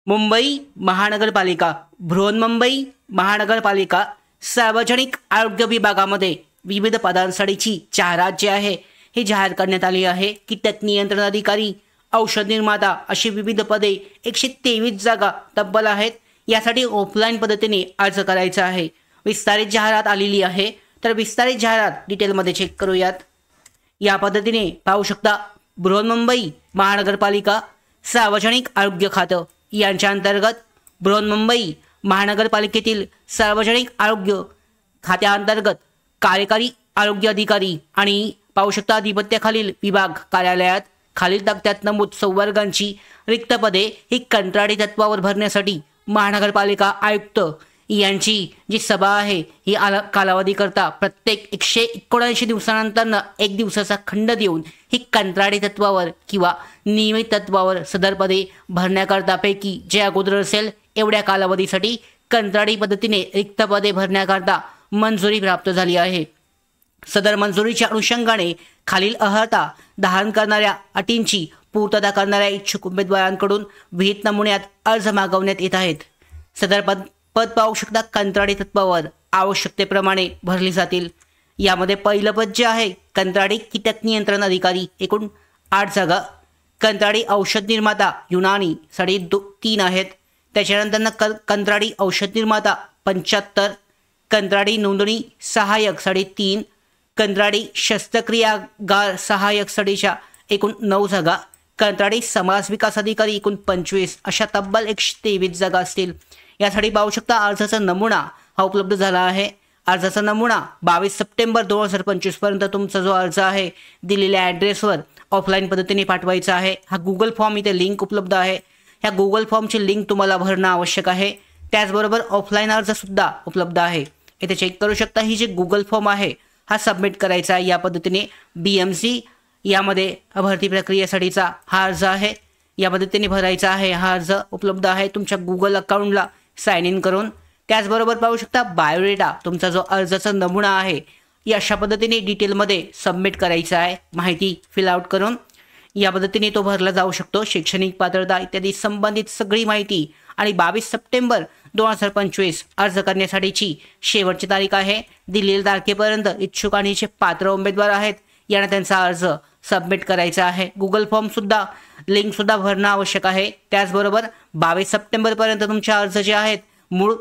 मुंबई महानगरपालिका, बृहन्मुंबई महानगरपालिका सार्वजनिक आरोग्य विभागामध्ये विविध पदांसाठीची जाहिरात जी आहे ही जाहीर करण्यात आली आहे. कीटक नियंत्रण अधिकारी, औषध निर्माता अशी विविध पदे 123 जागा तब्बल आहेत. यासाठी ऑफलाईन पद्धतीने अर्ज करायचा आहे. विस्तारित जाहिरात आलेली आहे. तर विस्तारित जाहिरात डिटेलमध्ये चेक करूयात. या पद्धतीने पाहू शकता बृहन्मुंबई महानगरपालिका सार्वजनिक आरोग्य खातं यांच्या अंतर्गत बृहन्मुंबई महानगरपालिकेतील सार्वजनिक आरोग्य खात्याअंतर्गत कार्यकारी आरोग्य अधिकारी आणि पाहू शकता अधिपत्याखालील विभाग कार्यालयात खालील तक्त्यात नमूद संवर्गांची रिक्त पदे ही कंत्राटी तत्वावर भरण्यासाठी महानगरपालिका आयुक्त यांची जी सभा आहे ही कालावधीकरता प्रत्येक 179 दिवसानंतर 1 दिवसाचा खंड देऊन ही कंत्राटी तत्वावर किंवा नियमित तत्वावर सदर पदे भरण्याकरता पैकी जे अगोदर असेल एवढ्या कालावधीसाठी कंत्राटी पद्धतीने रिक्त पदे भरण्याकरता मंजुरी प्राप्त झाली आहे. सदर मंजुरीच्या अनुषंगाने खालील अर्हता धारण करणाऱ्या अटींची पूर्तता करणाऱ्या इच्छुक उमेदवारांकडून विहित नमुन्यात अर्ज मागवण्यात येत आहेत. सदर पद पाहू शकता कंत्राटी तत्वावर आवश्यकतेप्रमाणे भरली जातील. यामध्ये पहिलं पद जे आहे कंत्राटी कीटक नियंत्रण अधिकारी एकूण 8 जागा, कंत्राटी औषध निर्माता युनानी 3.5 आहेत. त्याच्यानंतर कंत्राटी औषध निर्माता 75, कंत्राटी नोंदणी सहाय्यक 3.5, कंत्राटी शस्त्रक्रियागार सहाय्यक एकूण 9 जागा, कंत्राटी समाज विकास अधिकारी एकूण 25 अशा तब्बल 123 जागा असतील. यासाठी पाहू शकता अर्जाचा नमुना हा उपलब्ध झाला आहे. अर्जाचा नमुना 22 सप्टेंबर 2025 पर्यंत तुमचा जो अर्ज आहे दिलेल्या ॲड्रेसवर ऑफलाईन पद्धतीने पाठवायचा आहे. हा गुगल फॉर्म इथे लिंक उपलब्ध आहे. ह्या गुगल फॉर्मची लिंक तुम्हाला भरणं आवश्यक आहे. त्याचबरोबर ऑफलाईन अर्जसुद्धा उपलब्ध आहे. इथे चेक करू शकता ही जी गुगल फॉर्म आहे हा सबमिट करायचा आहे. या पद्धतीने BMC यामध्ये भरती प्रक्रियेसाठीचा हा अर्ज आहे. या पद्धतीने भरायचा आहे. हा अर्ज उपलब्ध आहे तुमच्या गुगल अकाउंटला साइन इन करून. त्याचबरोबर पाहू शकता बायोडेटा तुमचा जो अर्जाचा नमुना आहे या अशा पद्धतीने डिटेलमध्ये सबमिट करायचा आहे. माहिती फिल आउट करून या पद्धतीने तो भरला जाऊ शकतो. शैक्षणिक पात्रता इत्यादी संबंधित सगळी माहिती आणि 22 सप्टेंबर 2025 अर्ज करण्यासाठीची शेवटची तारीख आहे. दिलेल्या तारखेपर्यंत इच्छुक आणि जे पात्र उमेदवार आहेत यांना त्यांचा अर्ज सबमिट करायचा आहे. गुगल फॉर्मसुद्धा लिंकसुद्धा भरणं आवश्यक आहे. त्याचबरोबर 22 सप्टेंबरपर्यंत तुमचे अर्ज जे आहेत मूळ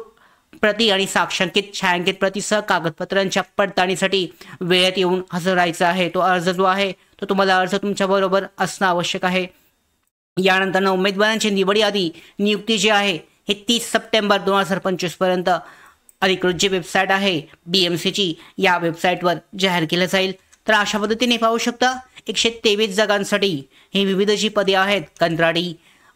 प्रती आणि साक्षांकित छायांकित प्रतीसह कागदपत्रांच्या पडताळणीसाठी वेळेत येऊन हजर राहायचं आहे. तो अर्ज जो आहे तो तुम्हाला अर्ज तुमच्याबरोबर असणं आवश्यक आहे. यानंतर उमेदवारांची निवड यादी नियुक्ती जी आहे हे 30 सप्टेंबर 2025 पर्यंत अधिकृत जी वेबसाईट आहे BMCची या वेबसाईटवर जाहीर केलं जाईल. तर अशा पद्धतीने पाहू शकता 123 जागांसाठी ही विविध जी पदे आहेत कंत्राटी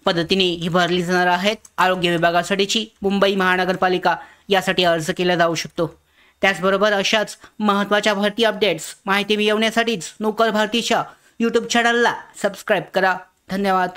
पद्धतीने ही भरली जाणार आहेत. आरोग्य विभागासाठीची मुंबई महानगरपालिका यासाठी अर्ज केला जाऊ शकतो. त्याचबरोबर अशाच महत्त्वाच्या भरती अपडेट्स माहिती मिळवण्यासाठीच नोकर भरतीच्या YouTube चॅनलला सबस्क्राईब करा. धन्यवाद.